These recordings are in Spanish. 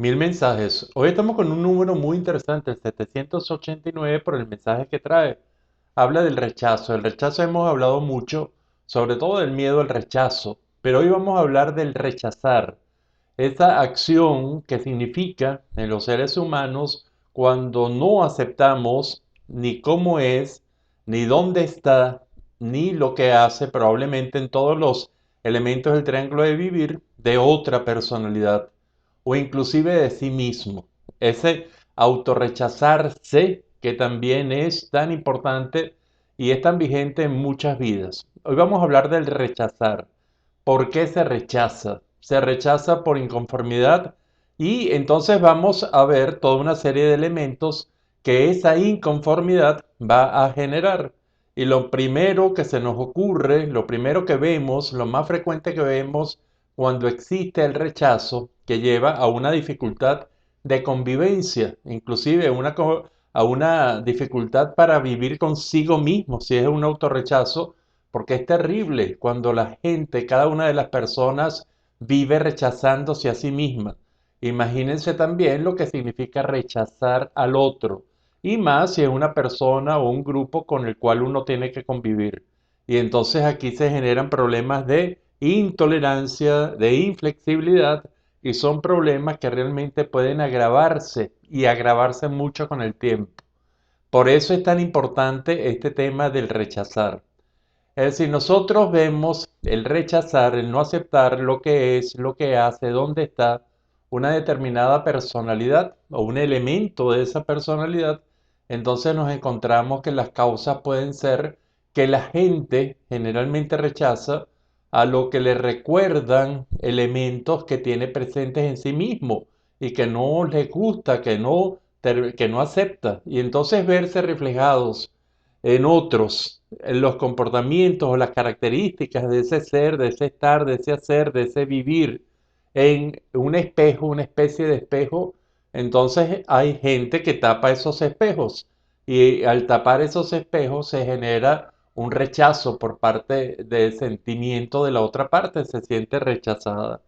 Mil mensajes. Hoy estamos con un número muy interesante, el 789, por el mensaje que trae. Habla del rechazo. El rechazo hemos hablado mucho, sobre todo del miedo al rechazo, pero hoy vamos a hablar del rechazar. Esa acción que significa en los seres humanos cuando no aceptamos ni cómo es, ni dónde está, ni lo que hace, probablemente en todos los elementos del triángulo de vivir, de otra personalidad o inclusive de sí mismo. Ese autorrechazarse que también es tan importante y es tan vigente en muchas vidas. Hoy vamos a hablar del rechazar. ¿Por qué se rechaza? Se rechaza por inconformidad y entonces vamos a ver toda una serie de elementos que esa inconformidad va a generar. Y lo primero que se nos ocurre, lo primero que vemos, lo más frecuente que vemos cuando existe el rechazo, que lleva a una dificultad de convivencia, inclusive a una dificultad para vivir consigo mismo, si es un autorrechazo, porque es terrible cuando la gente, cada una de las personas, vive rechazándose a sí misma. Imagínense también lo que significa rechazar al otro, y más si es una persona o un grupo con el cual uno tiene que convivir. Y entonces aquí se generan problemas de intolerancia, de inflexibilidad, y son problemas que realmente pueden agravarse y agravarse mucho con el tiempo. Por eso es tan importante este tema del rechazar. Es decir, nosotros vemos el rechazar, el no aceptar lo que es, lo que hace, dónde está una determinada personalidad o un elemento de esa personalidad, entonces nos encontramos que las causas pueden ser que la gente generalmente rechaza a lo que le recuerdan elementos que tiene presentes en sí mismo y que no les gusta, que no acepta, y entonces verse reflejados en otros, en los comportamientos o las características de ese ser, de ese estar, de ese hacer, de ese vivir, en un espejo, una especie de espejo, entonces hay gente que tapa esos espejos y al tapar esos espejos se genera un rechazo por parte del sentimiento de la otra parte, se siente rechazada.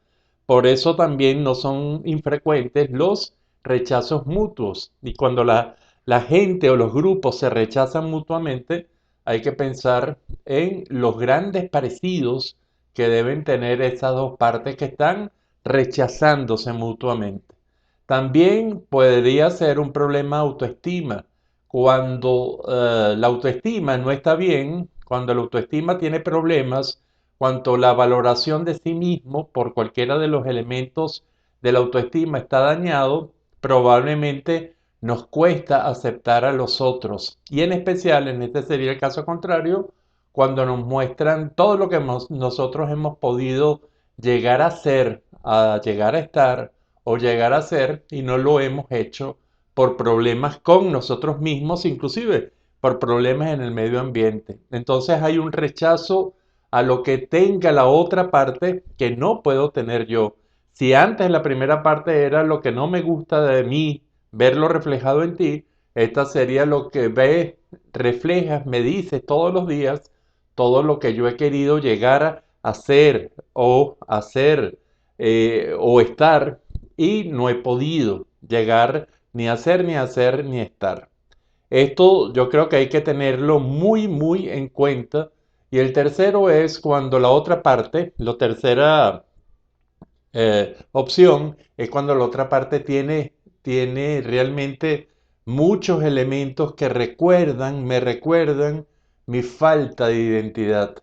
Por eso también no son infrecuentes los rechazos mutuos. Y cuando la gente o los grupos se rechazan mutuamente, hay que pensar en los grandes parecidos que deben tener esas dos partes que están rechazándose mutuamente. También podría ser un problema de autoestima. Cuando la autoestima no está bien, cuando la autoestima tiene problemas, cuando la valoración de sí mismo por cualquiera de los elementos de la autoestima está dañado, probablemente nos cuesta aceptar a los otros. Y en especial, en este sería el caso contrario, cuando nos muestran todo lo que nosotros hemos podido llegar a ser, a llegar a estar o llegar a ser y no lo hemos hecho por problemas con nosotros mismos, inclusive por problemas en el medio ambiente. Entonces hay un rechazo a lo que tenga la otra parte que no puedo tener yo. Si antes la primera parte era lo que no me gusta de mí, verlo reflejado en ti, esta sería lo que ves, reflejas, me dices todos los días, todo lo que yo he querido llegar a hacer o estar y no he podido llegar ni a hacer, ni a hacer, ni a estar. Esto yo creo que hay que tenerlo muy, muy en cuenta. Y el tercero es cuando la otra parte, la tercera opción, es cuando la otra parte tiene realmente muchos elementos que me recuerdan mi falta de identidad.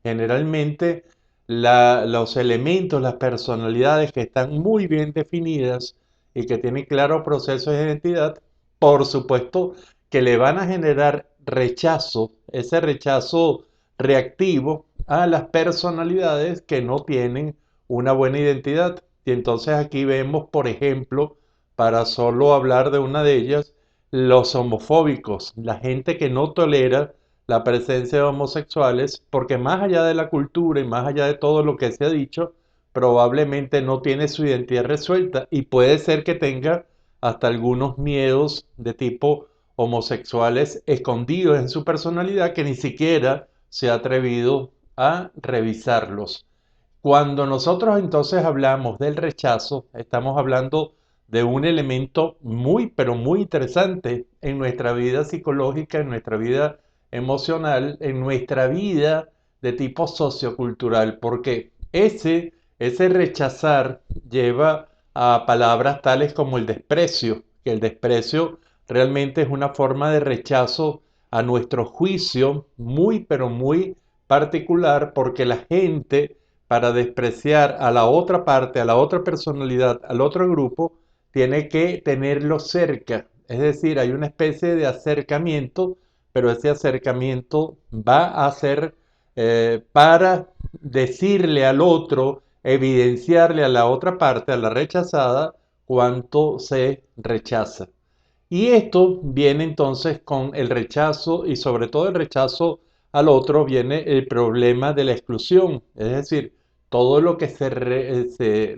Generalmente los elementos, las personalidades que están muy bien definidas y que tienen claros procesos de identidad, por supuesto que le van a generar rechazo, ese rechazo reactivo a las personalidades que no tienen una buena identidad. Y entonces aquí vemos, por ejemplo, para solo hablar de una de ellas, los homofóbicos, la gente que no tolera la presencia de homosexuales, porque más allá de la cultura y más allá de todo lo que se ha dicho, probablemente no tiene su identidad resuelta y puede ser que tenga hasta algunos miedos de tipo homosexuales escondidos en su personalidad que ni siquiera se ha atrevido a revisarlos. Cuando nosotros entonces hablamos del rechazo, estamos hablando de un elemento muy, pero muy interesante en nuestra vida psicológica, en nuestra vida emocional, en nuestra vida de tipo sociocultural, porque ese rechazar lleva a palabras tales como el desprecio, que el desprecio realmente es una forma de rechazo a nuestro juicio muy, pero muy particular, porque la gente, para despreciar a la otra parte, a la otra personalidad, al otro grupo, tiene que tenerlo cerca. Es decir, hay una especie de acercamiento, pero ese acercamiento va a ser para decirle al otro, evidenciarle a la otra parte, a la rechazada, cuánto se rechaza. Y esto viene entonces con el rechazo y sobre todo el rechazo al otro viene el problema de la exclusión. Es decir, todo lo que se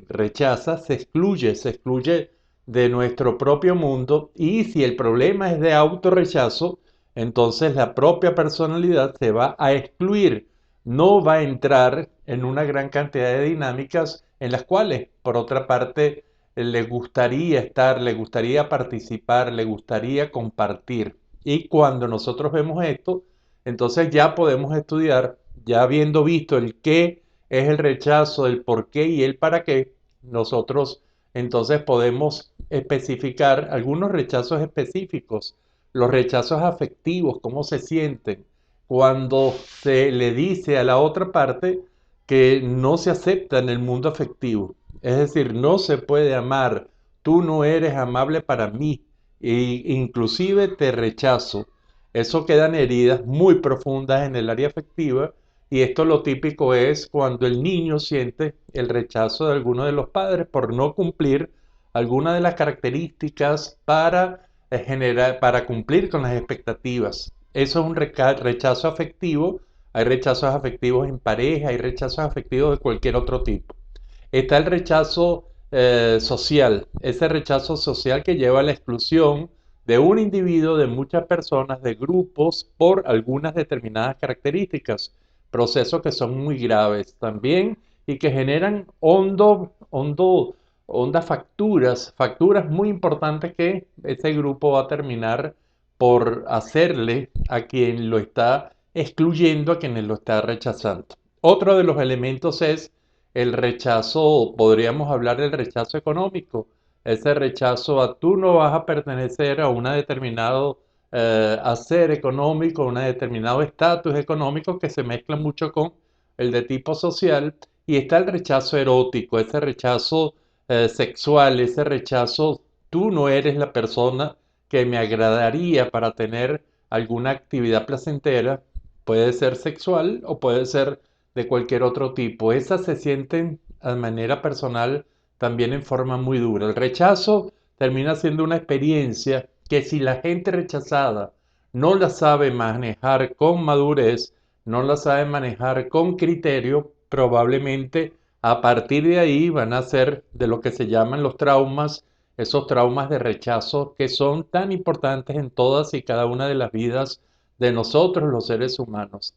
rechaza se excluye de nuestro propio mundo y si el problema es de autorrechazo, entonces la propia personalidad se va a excluir, no va a entrar en una gran cantidad de dinámicas en las cuales, por otra parte, le gustaría estar, le gustaría participar, le gustaría compartir. Y cuando nosotros vemos esto, entonces ya podemos estudiar, ya habiendo visto el qué es el rechazo, el por qué y el para qué, nosotros entonces podemos especificar algunos rechazos específicos, los rechazos afectivos, cómo se sienten cuando se le dice a la otra parte que no se acepta en el mundo afectivo. Es decir, no se puede amar, tú no eres amable para mí e inclusive te rechazo. Eso quedan heridas muy profundas en el área afectiva y esto lo típico es cuando el niño siente el rechazo de alguno de los padres por no cumplir alguna de las características para generar, para cumplir con las expectativas. Eso es un rechazo afectivo. Hay rechazos afectivos en pareja, hay rechazos afectivos de cualquier otro tipo. Está el rechazo social, ese rechazo social que lleva a la exclusión de un individuo, de muchas personas, de grupos, por algunas determinadas características, procesos que son muy graves también y que generan hondas facturas, facturas muy importantes que ese grupo va a terminar por hacerle a quien lo está excluyendo, a quien lo está rechazando. Otro de los elementos es el rechazo, podríamos hablar del rechazo económico, ese rechazo a tú no vas a pertenecer a un determinado hacer económico, un determinado estatus económico que se mezcla mucho con el de tipo social, y está el rechazo erótico, ese rechazo sexual, ese rechazo, tú no eres la persona que me agradaría para tener alguna actividad placentera, puede ser sexual o puede ser de cualquier otro tipo. Esas se sienten de manera personal también en forma muy dura. El rechazo termina siendo una experiencia que si la gente rechazada no la sabe manejar con madurez, no la sabe manejar con criterio, probablemente a partir de ahí van a ser de lo que se llaman los traumas, esos traumas de rechazo que son tan importantes en todas y cada una de las vidas de nosotros los seres humanos.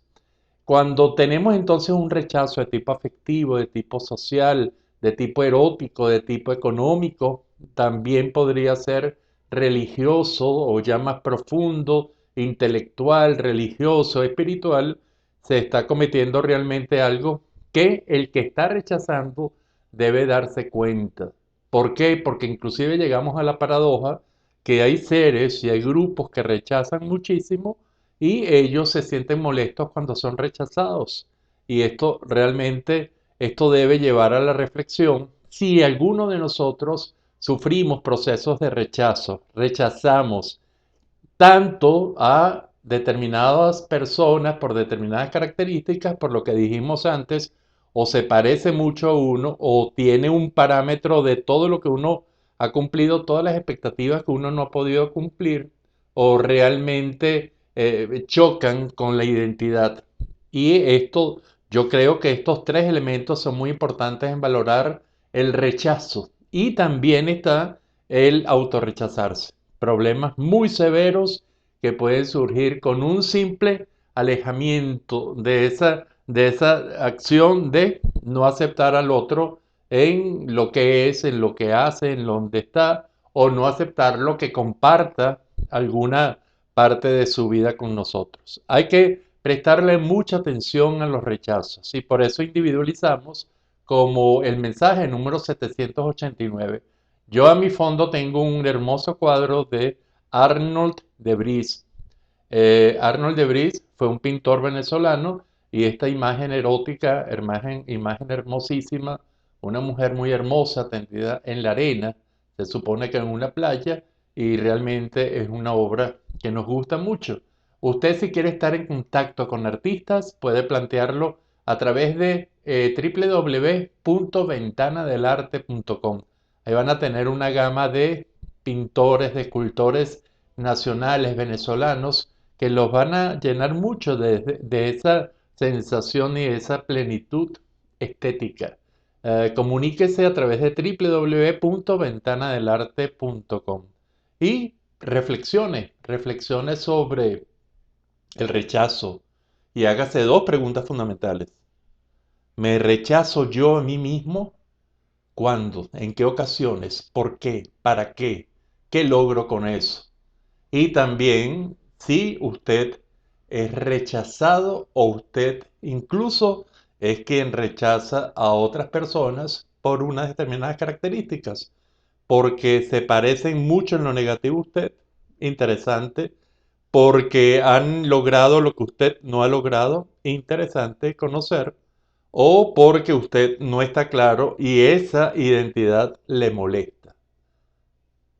Cuando tenemos entonces un rechazo de tipo afectivo, de tipo social, de tipo erótico, de tipo económico, también podría ser religioso o ya más profundo, intelectual, religioso, espiritual, se está cometiendo realmente algo que el que está rechazando debe darse cuenta. ¿Por qué? Porque inclusive llegamos a la paradoja que hay seres y hay grupos que rechazan muchísimo y ellos se sienten molestos cuando son rechazados. Y esto realmente, esto debe llevar a la reflexión si alguno de nosotros sufrimos procesos de rechazo, rechazamos tanto a determinadas personas por determinadas características, por lo que dijimos antes, o se parece mucho a uno, o tiene un parámetro de todo lo que uno ha cumplido, todas las expectativas que uno no ha podido cumplir, o realmente chocan con la identidad. Y esto, yo creo que estos tres elementos son muy importantes en valorar el rechazo. Y también está el autorrechazarse. Problemas muy severos que pueden surgir con un simple alejamiento de esa acción de no aceptar al otro en lo que es, en lo que hace, en donde está, o no aceptar lo que comparta alguna parte de su vida con nosotros. Hay que prestarle mucha atención a los rechazos y por eso individualizamos como el mensaje número 789. Yo a mi fondo tengo un hermoso cuadro de Arnold de Vries. Arnold de Vries fue un pintor venezolano y esta imagen erótica, imagen hermosísima, una mujer muy hermosa tendida en la arena, se supone que en una playa, y realmente es una obra que nos gusta mucho. Usted, si quiere estar en contacto con artistas, puede plantearlo a través de www.ventanadelarte.com. Ahí van a tener una gama de pintores, de escultores nacionales venezolanos que los van a llenar mucho de esa sensación y esa plenitud estética. Comuníquese a través de www.ventanadelarte.com y reflexione sobre el rechazo y hágase dos preguntas fundamentales. ¿Me rechazo yo a mí mismo? ¿Cuándo? ¿En qué ocasiones? ¿Por qué? ¿Para qué? ¿Qué logro con eso? Y también si usted es rechazado o usted incluso es quien rechaza a otras personas por unas determinadas características, porque se parecen mucho en lo negativo a usted, interesante, porque han logrado lo que usted no ha logrado, interesante conocer, o porque usted no está claro y esa identidad le molesta.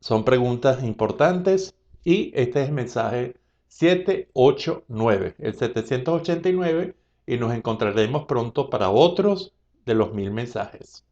Son preguntas importantes y este es el mensaje 789, el 789, y nos encontraremos pronto para otros de los 1000 mensajes.